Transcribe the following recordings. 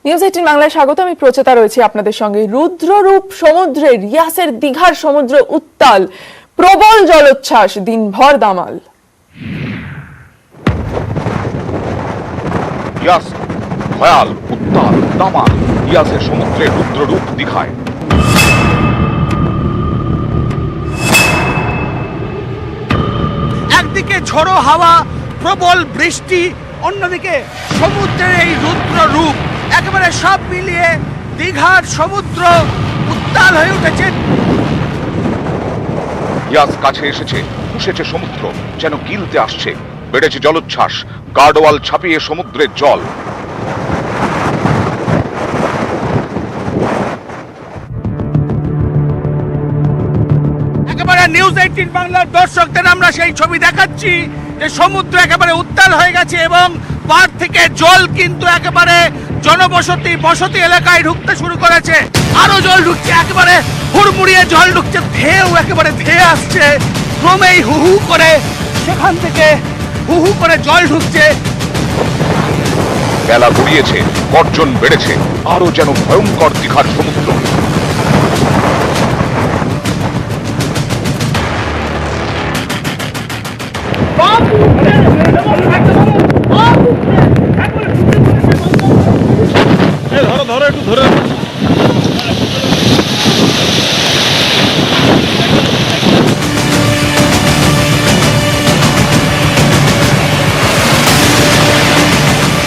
News 18 বাংলায় স্বাগত। আমি প্রচেতা রয়েছি আপনাদের সঙ্গে। রুদ্ররূপ সমুদ্রে রিয়াসের দীঘার সমুদ্র উত্তাল, প্রবল জলোচ্ছ্বাস, দিনভর দামাল। রিয়াস ভয়াল, উত্তাল, দামাল। রিয়াসের সমুদ্রে রুদ্ররূপ দীঘায়। একদিকে ঝড়ো হাওয়া, প্রবল বৃষ্টি, অন্যদিকে সমুদ্রের এই রুদ্র রূপ, একেবারে সব মিলিয়ে দীঘার সমুদ্র উত্তাল হয়ে উঠেছে। রিয়াস কাছে এসেছে, পুষেছে সমুদ্র, যেন গিলতে আসছে। বেড়েছে জলোচ্ছ্বাস, গার্ডওয়াল ছাপিয়ে সমুদ্রের জল। একেবারে নিউজ 18 বাংলার দর্শকদের আমরা সেই ছবি দেখাচ্ছি যে সমুদ্র একেবারে উত্তাল হয়ে গেছে এবং পার থেকে জল কিন্তু একেবারে বসতি এলাকায় ঢুকতে শুরু করেছে। আরো জল ঢুকছে, একেবারে হুড়মুড়িয়ে জল ঢুকছে, ঢেউ একেবারে ধেয়ে আসছে। ক্রমেই হুহু করে সেখান থেকে হুহু করে জল ঢুকছে। বেলা গড়িয়েছে, গর্জন বেড়েছে, আরো যেন ভয়ঙ্কর দীঘার সমুদ্র। ধরো একটু ধরে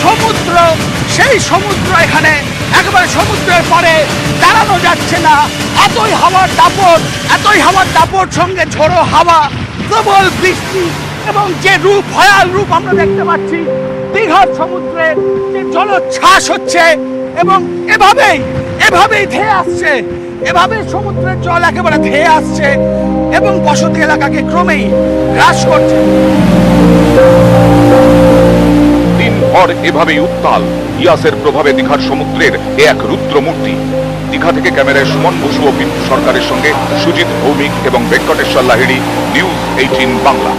সমুদ্র, সেই সমুদ্র এখানে একেবারে সমুদ্রের পরে দাঁড়ানো যাচ্ছে না। এতই হাওয়ার দাপট সঙ্গে ঝোড়ো হাওয়া, প্রবল বৃষ্টি এবং যে রূপ, ভয়াল রূপ আমরা দেখতে পাচ্ছি দীঘার সমুদ্রে, যে জলোচ্ছ্বাস হচ্ছে এবং এভাবেই ধেয়ে আসছে। এভাবে সমুদ্রের জল একেবারে ধেয়ে আসছে এবং বসতি এলাকাকে ক্রমেই গ্রাস করছে। দিনভর এভাবেই উত্তাল। রিয়াসের প্রভাবে দীঘার সমুদ্রের এক রুদ্র মূর্তি। দীঘা থেকে ক্যামেরায় সুমন বসু ও পিন্টু সরকারের সঙ্গে সুজিত ভৌমিক এবং ভেঙ্কটেশ্বর লাহিড়ী, নিউজ 18 বাংলা।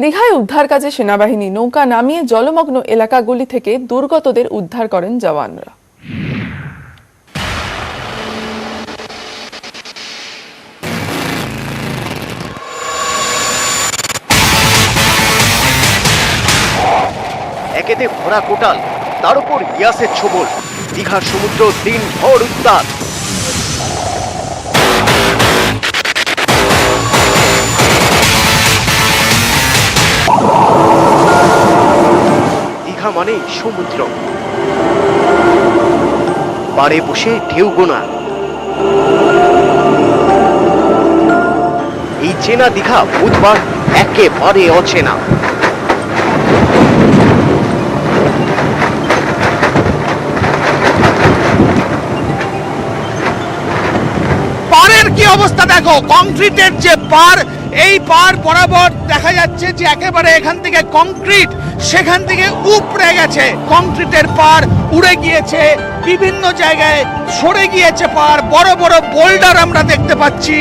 দীঘায় উদ্ধার কাজে সেনাবাহিনী নৌকা নামিয়ে জলমগ্ন এলাকাগুলি থেকে দুর্গতদের উদ্ধার করেন জওয়ানরা। একেতে ভরা কোটাল, তার উপর রিয়াসের ছোবল। দীঘার সমুদ্র দিনভর উত্তাল। দীঘা মানেই সমুদ্র, পাড়ে বসে ঢেউ গোনা। এই চেনা দীঘা বুধবার একেবারে অচেনা। পাড়ের কি অবস্থা দেখো, কংক্রিটের যে পাড়, এই পাড় বরাবর দেখা যাচ্ছে যে একেবারে এখান থেকে কংক্রিট সেখান থেকে উপড়ে গেছে। কংক্রিটের পাড় উড়ে গিয়েছে, বিভিন্ন জায়গায় সরে গিয়েছে পাড়, বড় বড় বোল্ডার আমরা দেখতে পাচ্ছি।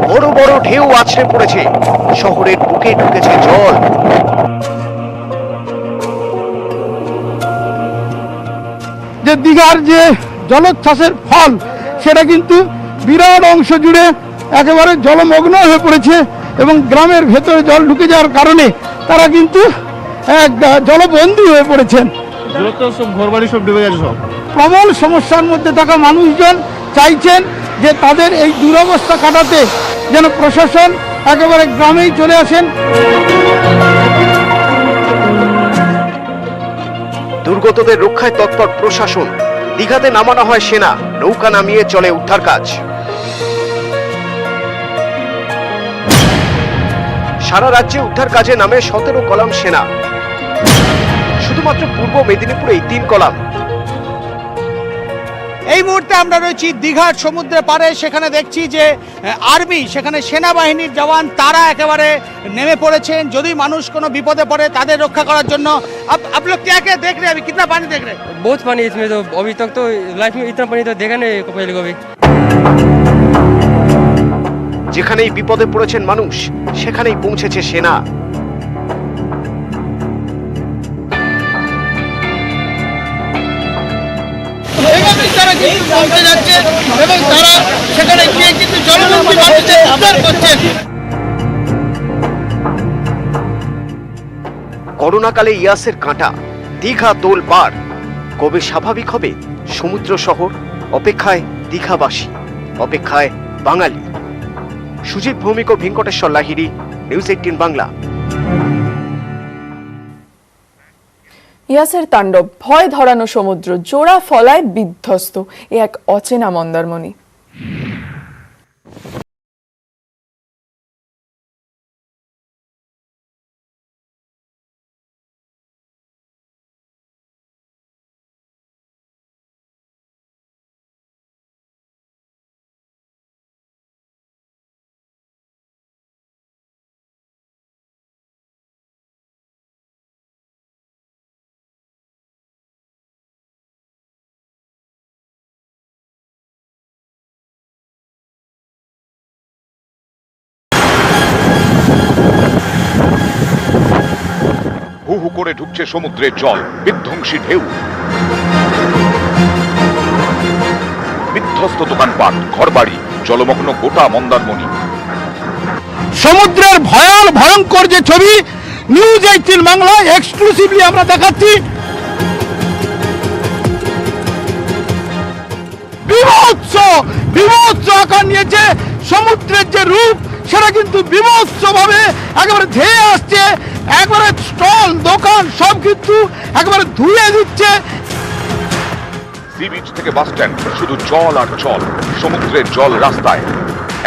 বড় বড় ঢেউ আছড়ে পড়েছে, শহরের বুকে ঢুকেছে জল। যে দীঘার যে জলোচ্ছ্বাসের ফল, সেটা কিন্তু বিরাট অংশ জুড়ে একেবারে জলমগ্ন হয়ে পড়েছে এবং গ্রামের ভেতরে জল ঢুকে যাওয়ার কারণে তারা কিন্তু জলবন্দী হয়ে পড়েছেন। সব ঘরবাড়ি সব ডুবে গেছে। সব প্রবল সমস্যার মধ্যে থাকা মানুষজন চাইছেন যে তাদের এই দুরবস্থা কাটাতে যেন প্রশাসন একেবারে গ্রামেই চলে আসেন। দুর্গতদের রক্ষায় তৎপর প্রশাসন। দীঘাতে নামানো হয় সেনা, নৌকা নামিয়ে চলে উদ্ধার কাজ। সারা রাজ্যে উদ্ধার কাজে নামে 17 কলাম সেনা। শুধুমাত্র পূর্ব মেদিনীপুরেই 3 কলাম। এই মুহূর্তে আমরা রয়েছি দীঘার সমুদ্রের পাড়ে। সেখানে দেখছি যে আর্মি, সেখানে সেনাবাহিনীর জওয়ান, তারা একেবারে নেমে পড়েছেন যদি মানুষ কোনো বিপদে পড়ে তাদের রক্ষা করার জন্য। आप लोग क्या क्या देख रहे हैं अभी, कितना पानी देख रहे हैं? बहुत पानी है इसमें, तो अभी तक तो लाइफ में इतना पानी तो देखा नहीं पहले कभी। যেখানেই বিপদে পড়েছেন মানুষ সেখানেই পৌঁছেছে সেনা। তারা কিন্তু পৌঁছে যাচ্ছে এবং তারা সেখানে গিয়ে কিন্তু জনগণকে মানুষের উদ্ধার করছেন। করোনাকালে ইয়াসের কাঁটা, দীঘা দোল পার, কবে স্বাভাবিক হবে সমুদ্র শহর? অপেক্ষায় দীঘাবাসী, অপেক্ষায় বাঙালি। সুজিত ভৌমিক ও ভেঙ্কটেশ্বর লাহিড়ী, নিউজ 18 বাংলা। ইয়াসের তাণ্ডব, ভয় ধরানো সমুদ্র, জোড়া ফলায় বিধ্বস্ত, এ এক অচেনা মন্দারমণি। হু হু করে ঢুকছে সমুদ্রের জল, বিধ্বংসী ঢেউ, বিধ্বস্ত দোকানপাট, ঘরবাড়ি, জলমগ্ন গোটা মন্দারমণি। সমুদ্রের ভয়ঙ্কর যে ছবি নিউজ 18 বাংলা এক্সক্লুসিভলি আমরা দেখাচ্ছি। বিভৎস আকার নিয়েছে সমুদ্রের যে রূপ, সেটা কিন্তু বিভৎস ভাবে একেবারে ধেয়ে আসছে। একবারে স্টল দোকান সব কিন্তু একেবারে ধুয়ে দিচ্ছে। সি বিচ থেকে বাস স্ট্যান্ড শুধু জল আর জল, সমুদ্রের জল রাস্তায়।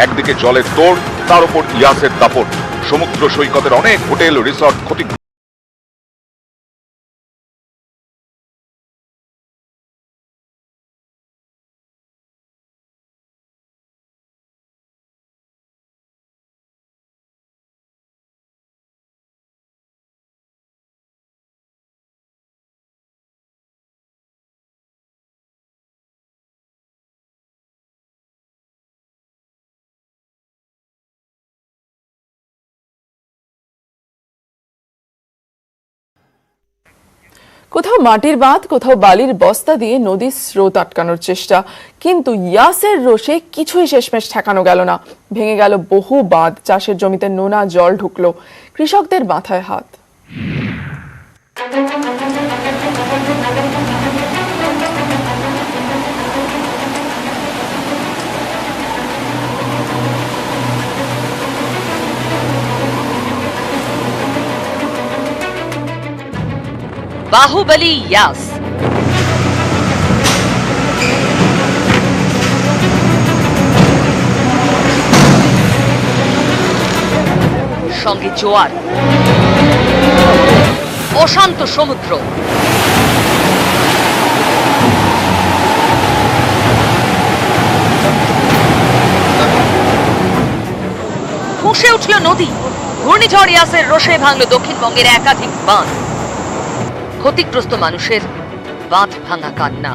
একদিকে জলের তোড়, তার উপর ইয়াসের দাপট। সমুদ্র সৈকতের অনেক হোটেল রিসর্ট ক্ষতি। কোথাও মাটির বাঁধ, কোথাও বালির বস্তা দিয়ে নদীর স্রোত আটকানোর চেষ্টা, কিন্তু ইয়াসের রোষে কিছুই শেষমেশ ঠেকানো গেল না। ভেঙে গেল বহু বাঁধ, চাষের জমিতে নোনা জল ঢুকলো, কৃষকদের মাথায় হাত। बाहुबली यास, সঙ্গে জোয়ার, অশান্ত সমুদ্র। ফুঁসে উঠল নদী, ঘূর্ণিঝড় ইয়াসের রোষে ভাঙল দক্ষিণবঙ্গের একাধিক বাঁধ। ক্ষতিগ্রস্ত মানুষের বাঁধ ভাঙা কান্না।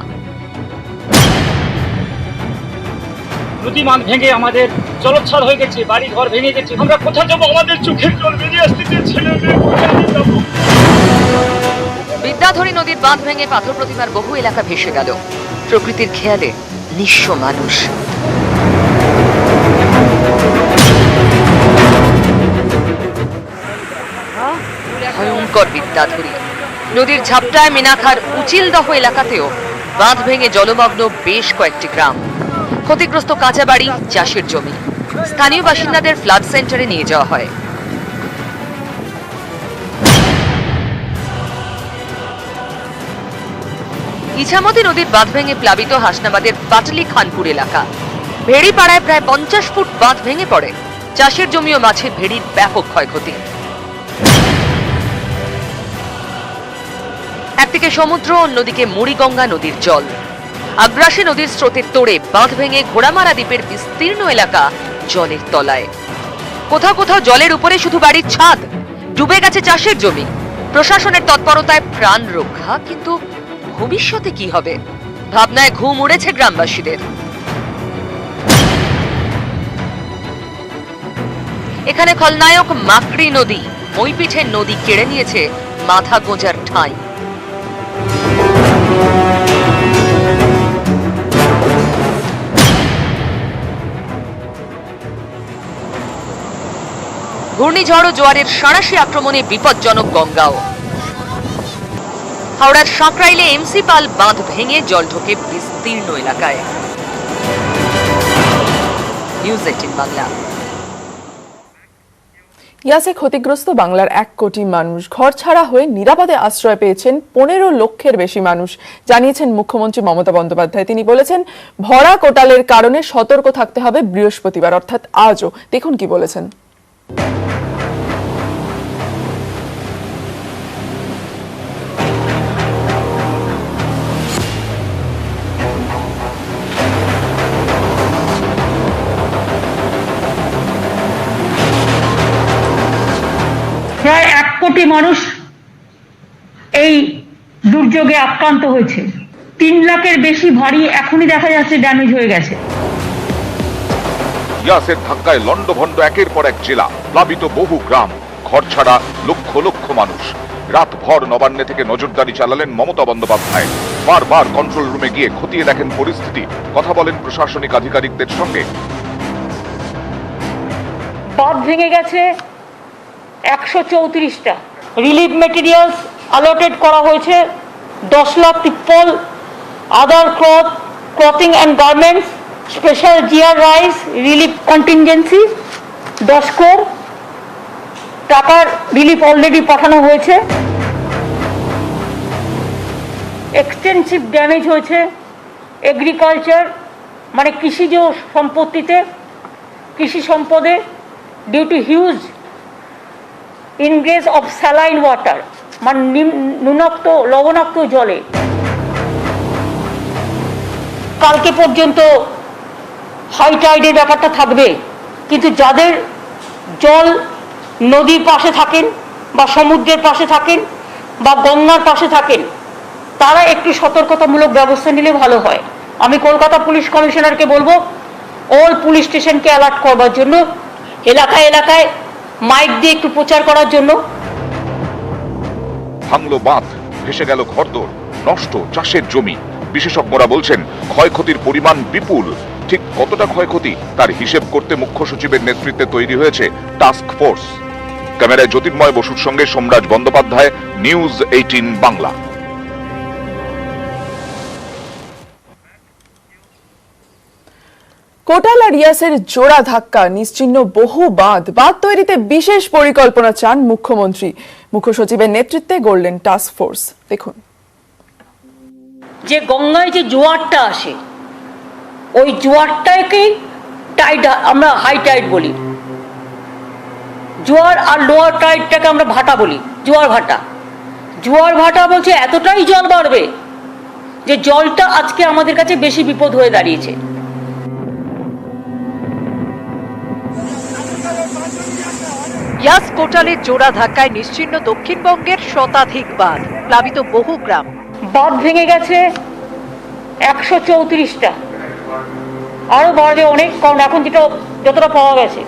নদী বাঁধ ভেঙে আমাদের জলোচ্ছ্বাস হয়ে গেছে, বাড়ি ঘর ভেঙে গেছে। আমরা কোথায় যাবো? আমাদের চোখের জল বেরিয়ে আসতেছে, ছেলে মেয়ে কোথায় যাবো? বিদ্যাধরী নদীর বাঁধ ভেঙে পাথর প্রতিমার বহু এলাকা ভেসে গেল। প্রকৃতির খেয়ালে নিঃস্ব মানুষ। ভয়ঙ্কর বিদ্যাধরী নদীর ঝাপটায় মিনাখার উচিলদহ এলাকাতেও বাঁধ ভেঙে জলমগ্ন বেশ কয়েকটি গ্রাম। ক্ষতিগ্রস্ত কাঁচা বাড়ি, চাষের জমি। স্থানীয় বাসিন্দাদের ফ্লাড সেন্টারে নিয়ে যাওয়া হয়। ইছামতি নদীর বাঁধ ভেঙে প্লাবিত হাসনাবাদের পাটলি খানপুর এলাকা। ভেড়িপাড়ায় প্রায় 50 ফুট বাঁধ ভেঙে পড়ে। চাষের জমি ও মাছের ভেড়ির ব্যাপক ক্ষয়ক্ষতি। একদিকে সমুদ্র, অন্যদিকে মুড়িগঙ্গা নদীর জল। আগ্রাসী নদীর স্রোতের তোড়ে বাঁধ ভেঙে ঘোড়ামারা দ্বীপের বিস্তীর্ণ এলাকা জলের তলায়। কোথাও কোথাও জলের উপরে শুধু বাড়ির ছাদ, ডুবে গেছে চাষের জমি। প্রশাসনের তৎপরতায় প্রাণ রক্ষা, কিন্তু ভবিষ্যতে কি হবে ভাবনায় ঘুম উড়েছে গ্রামবাসীদের। এখানে খলনায়ক মাকড়ি নদী, মইপিঠের নদী কেড়ে নিয়েছে মাথা গোঁজার ঠাঁই। ঘূর্ণিঝড় ও জোয়ারের সাঁড়াশি আক্রমণে বিপজ্জনক গঙ্গাও। হাওড়ার সাঁকরাইলে এমসি পাল বাঁধ ভেঙে জল ঢোকে বিস্তীর্ণ এলাকায়। নিউজ 18 বাংলা। ইয়াসে ক্ষতিগ্রস্ত বাংলার 1 কোটি মানুষ। ঘর ছাড়া হয়ে নিরাপদে আশ্রয় পেয়েছেন 15 লক্ষের বেশি মানুষ, জানিয়েছেন মুখ্যমন্ত্রী মমতা বন্দ্যোপাধ্যায়। তিনি বলেছেন, ভরা কোটালের কারণে সতর্ক থাকতে হবে বৃহস্পতিবার অর্থাৎ আজও। দেখুন কি বলেছেন। প্রায় 1 কোটি মানুষ এই দুর্যোগে আক্রান্ত হয়েছে। 3 লাখের বেশি বাড়ি এখনই দেখা যাচ্ছে ড্যামেজ হয়ে গেছে। ইয়াসের ধাক্কায় লন্ডভন্ড একের পর এক জেলা, প্লাবিত বহু গ্রাম, ঘর ছাড়া লক্ষ লক্ষ মানুষ। রাতভর নবান্নে থেকে নজরদারি চালালেন মমতা বন্দ্যোপাধ্যায়। বারবার কন্ট্রোল রুমে গিয়ে খতিয়ে দেখেন পরিস্থিতি, কথা বলেন প্রশাসনিক আধিকারিকদের সঙ্গে। বাঁধ ভেঙে গেছে 134টা। রিলিফ মেটেরিয়ালস অ্যালটেড করা হয়েছে 10 লাখ ত্রিপল, other clothing and garments, special GR rice relief contingency 10 crore টাকার রিলিফ অলরেডি পাঠানো হয়েছে। এক্সটেন্সিভ ড্যামেজ হয়েছে এগ্রিকালচার মানে কৃষিজ সম্পত্তিতে, কৃষি সম্পদে due to huge ingress of saline water মানে লবণাক্ত জলে। কালকে পর্যন্ত হাই টাইডের ব্যাপারটা থাকবে, কিন্তু যাদের জল নদীর পাশে থাকেন বা সমুদ্রের পাশে থাকেন বা গঙ্গার পাশে থাকেন, তারা একটু সতর্কতামূলক ব্যবস্থা নিলে ভালো হয়। আমি কলকাতা পুলিশ কমিশনারকে বলবো অল পুলিশ স্টেশনকে অ্যালার্ট করবার জন্য, এলাকায় এলাকায় মাইক দিয়ে একটু প্রচার করার জন্য। ভাঙলো বাঁধ, ভেসে গেল ঘরদোর, নষ্ট চাষের জমি। বিশেষজ্ঞরা বলছেন ক্ষয়ক্ষতির পরিমাণ বিপুল। ঠিক কতটা ক্ষয়ক্ষতি তার হিসেব করতে মুখ্য সচিবের নেতৃত্বে তৈরি হয়েছে টাস্ক ফোর্স। ক্যামেরায় জ্যোতির্ময় বসুর সঙ্গে সোমরাজ বন্দ্যোপাধ্যায়, নিউজ 18 বাংলা। কোটাল আর ইয়াসের জোড়া ধাক্কা, নিশ্চিহ্ন বহু বাঁধ তৈরিতে বিশেষ পরিকল্পনা চান মুখ্যমন্ত্রী। মুখ্য সচিবের নেতৃত্বে গড়লেন টাস্ক ফোর্স। দেখুন। যে গঙ্গায় যে জোয়ারটা আসে, ওই জোয়ারটাকেই টাইড আমরা হাই টাইড বলি। জোয়ার আর লোয়ার টাইডটাকে আমরা ভাটা বলি, জোয়ার ভাটা। জোয়ার ভাটা বলছে এতটাই জল বাড়বে যে জলটা আজকে আমাদের কাছে বেশি বিপদ হয়ে দাঁড়িয়েছে। ইয়াস কোটালের জোড়া ধাক্কায় নিশ্চিহ্ন দক্ষিণবঙ্গের শতাধিক বাঁধ, প্লাবিত বহু গ্রাম। বাঁধ ভেঙে গেছে 134টা, আরো বাড়বে অনেক, কারণ এখন যতটা পাওয়া গেছে।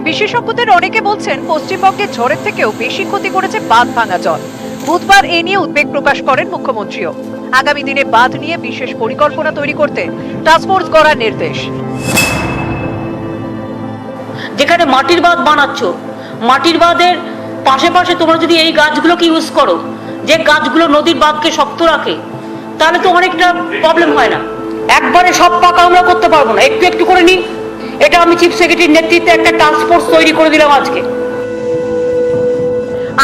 বিশেষজ্ঞদের অনেকে বলছেন পশ্চিমবঙ্গের ঝড়ের থেকেও বেশি ক্ষতি করেছে বাঁধ ভাঙা জল। বুধবার এ নিয়ে উদ্বেগ প্রকাশ করেন মুখ্যমন্ত্রীও। আগামী দিনে বাঁধ নিয়ে বিশেষ পরিকল্পনা তৈরি করতে টাস্কফোর্স করার নির্দেশ। যেখানে মাটির বাঁধ বানাচ্ছ, মাটির বাঁধের পাশে পাশে তোমরা যদি এই গাছগুলোকে ইউজ করো, যে গাছগুলো নদীর বাঁধকে শক্ত রাখে, তাহলে তো অনেকটা প্রবলেম হয় না। একবারে সব পাকা আমরা করতে পারবো না, একটু একটু করে নিই। এটা আমি চিফ সেক্রেটারির নেতৃত্বে একটা টাস্ক ফোর্স তৈরি করে দিলাম আজকে।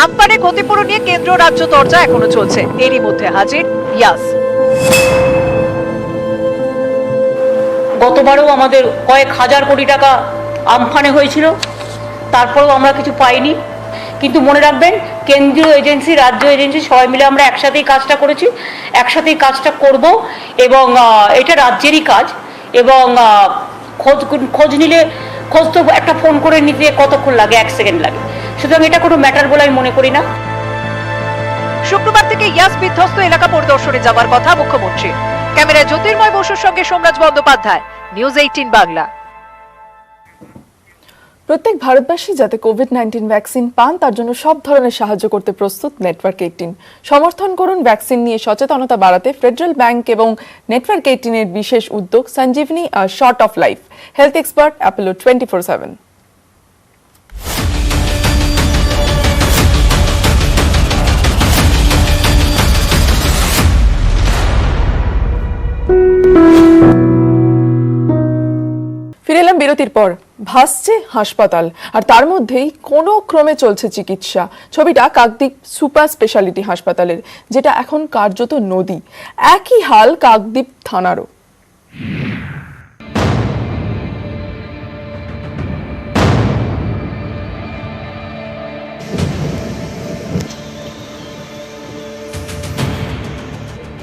আমপানে ক্ষতিপূরণ নিয়ে কেন্দ্র রাজ্য চর্চা এখনো চলছে। এরই মধ্যে হাজির ইয়াস। গতবারও আমাদের কয়েক হাজার কোটি টাকা আমফানে হয়েছিল, তারপরেও আমরা কিছু পাইনি। কিন্তু মনে রাখবেন, কেন্দ্রীয় এজেন্সি, রাজ্য এজেন্সি সবাই মিলে আমরা একসাথেই কাজটা করেছি, একসাথেই কাজটা করব। এবং এটা রাজ্যেরই কাজ, এবং খোঁজ নিলে খোঁজ তো একটা ফোন করে নিতে কতক্ষণ লাগে, 1 সেকেন্ড লাগে। সুতরাং এটা কোনো ম্যাটার বলে আমি মনে করি না। শুক্রবার থেকে ইয়াস বিধ্বস্ত এলাকা পরিদর্শনে যাওয়ার কথা মুখ্যমন্ত্রী। ক্যামেরায় জ্যোতির্ময় বসুর সঙ্গে সোমরাজ বন্দ্যোপাধ্যায়, নিউজ 18 বাংলা। প্রত্যেক ভারতবাসী যাতে কোভিড-19 ভ্যাকসিন পান তার জন্য সব ধরনের সাহায্য করতে প্রস্তুত নেটওয়ার্ক 18। সমর্থন করুন ভ্যাকসিন নিয়ে সচেতনতা বাড়াতে ফেডারেল ব্যাংক এবং নেটওয়ার্ক 18 এর বিশেষ উদ্যোগ Sanjeevani shot of life health expert Apollo 24/7। ফিরে এলাম বিরতির পর। ভাসছে হাসপাতাল আর তার মধ্যেই কোনো ক্রমে চলছে চিকিৎসা। ছবিটা কাকদ্বীপ সুপার স্পেশালিটি হাসপাতালের, যেটা এখন কার্যত নদী। একই হাল কাকদ্বীপ থানারও।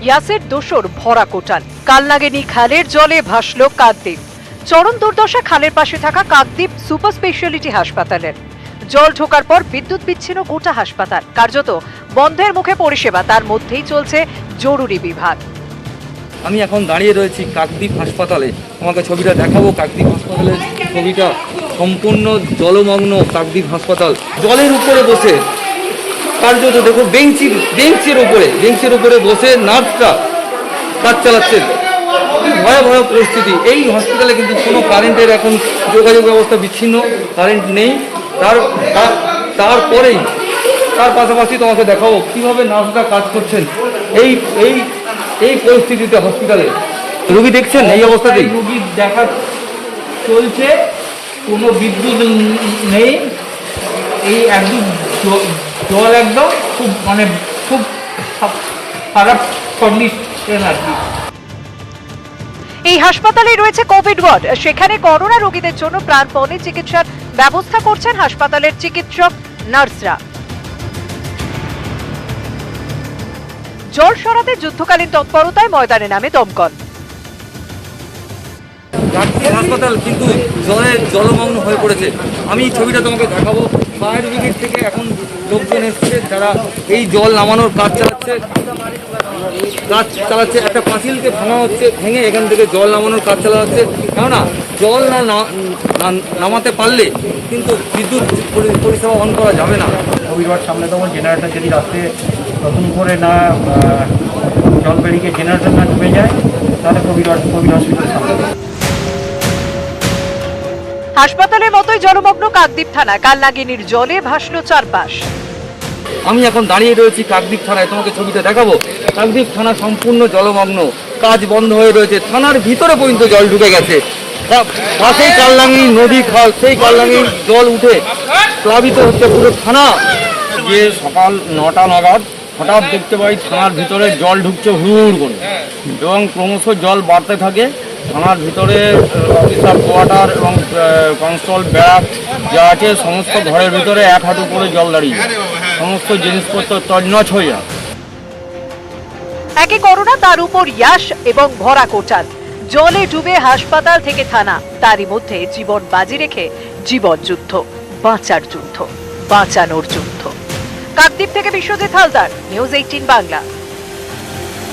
ইয়াসের দোসর ভরা কোটাল, কালনাগিনী খালের জলে ভাসল কাকদ্বীপ। চরম দুর্দশা খালের পাশে থাকা কাকদ্বীপ সুপার স্পেশালিটি হাসপাতালের। জল ঢোকার পর বিদ্যুৎ বিচ্ছিন্ন গোটা হাসপাতাল, কার্যত বন্ধের মুখে পরিষেবা, তার মধ্যেই চলছে জরুরি বিভাগ। আমি এখন দাঁড়িয়ে রয়েছি কাকদ্বীপ হাসপাতালে, তোমাকে ছবিটা দেখাবো। কাকদ্বীপ হাসপাতালের ছবিটা সম্পূর্ণ জলমগ্ন কাকদ্বীপ হাসপাতাল, জলের উপরে বসে কার্যত দেখো বেঞ্চের উপরে বসে নার্সরা কাজ চালাচ্ছেন। ভয়াবহ পরিস্থিতি। এই হসপিটালে কিন্তু কোনো কারেন্টের এখন যোগাযোগ ব্যবস্থা বিচ্ছিন্ন, কারেন্ট নেই। তারপরেই তার পাশাপাশি তোমাকে দেখাবো কীভাবে নার্সরা কাজ করছেন এই এই এই পরিস্থিতিতে হসপিটালে। রোগী দেখছেন এই অবস্থাতেই, রোগী দেখা চলছে, কোনো বিদ্যুৎ নেই। এই একদম জল একদম খুব খারাপ কন্ডিশন আর কি। এই হাসপাতালে রয়েছে কোভিড ওয়ার্ড, সেখানে করোনা রোগীদের জন্য প্রাণপণে চিকিৎসার ব্যবস্থা করছেন হাসপাতালের চিকিৎসক নার্সরা। জল সরাতে যুদ্ধকালীন তৎপরতায় ময়দানে নামে দমকল। হাসপাতাল কিন্তু জলমগ্ন হয়ে পড়েছে। আমি ছবিটা তোমাকে দেখাবো। ফায়ার ব্রিগেড থেকে এখন লোকজন এসছে, যারা এই জল নামানোর কাজ চালাচ্ছে। একটা পাঁচিলকে ভাঙা হচ্ছে, ভেঙে এখান থেকে জল নামানোর কাজ চালাচ্ছে। কেননা জল নামাতে পারলে কিন্তু বিদ্যুৎ পরিষেবা অন করা যাবে না। কোভিড ওয়ার্ড সামনে তখন জেনারেটর যদি রাস্তায় নতুন করে না জল বেরিয়ে জেনারেটর না ডুবে যায়, তাহলে কোভিড হসপিটাল সামনে। হাসপাতালের মতোই জলমগ্ন কাকদ্বীপ থানা, কালনাগিনীর জলে ভাসল চারপাশ। আমি এখন দাঁড়িয়ে রয়েছি কাকদ্বীপ থানায়, তোমাকে ছবিটা দেখাবো। কাকদ্বীপ থানা সম্পূর্ণ জলমগ্ন, কাজ বন্ধ হয়ে রয়েছে। থানার ভিতরে পর্যন্ত জল ঢুকে গেছে। পাশেই কালনাগিনী নদী খাল, সেই কালনাগিনীর জল উঠে প্লাবিত হচ্ছে পুরো থানা। যে সকাল 9টা নাগাদ হঠাৎ দেখতে পাই থানার ভিতরে জল ঢুকছে হুড় করে, এবং ক্রমশ জল বাড়তে থাকে। থানার ভিতরে অফিসার কোয়ার্টার এবং কনস্টেবল ব্যারাক যা আছে সমস্ত ঘরের ভিতরে 1 হাঁটু করে জল দাঁড়িয়ে, সমস্ত জিনিসপত্র তছনছ হয়ে যায়। একে করোনা, তার উপর ইয়াস এবং ভরা কোটাল। জলে ডুবে হাসপাতাল থেকে থানা, তারই মধ্যে জীবন বাজি রেখে জীবন যুদ্ধ, বাঁচার যুদ্ধ, বাঁচানোর যুদ্ধ। কাকদ্বীপ থেকে বিশ্বজিৎ হালদার, নিউজ 18 বাংলা।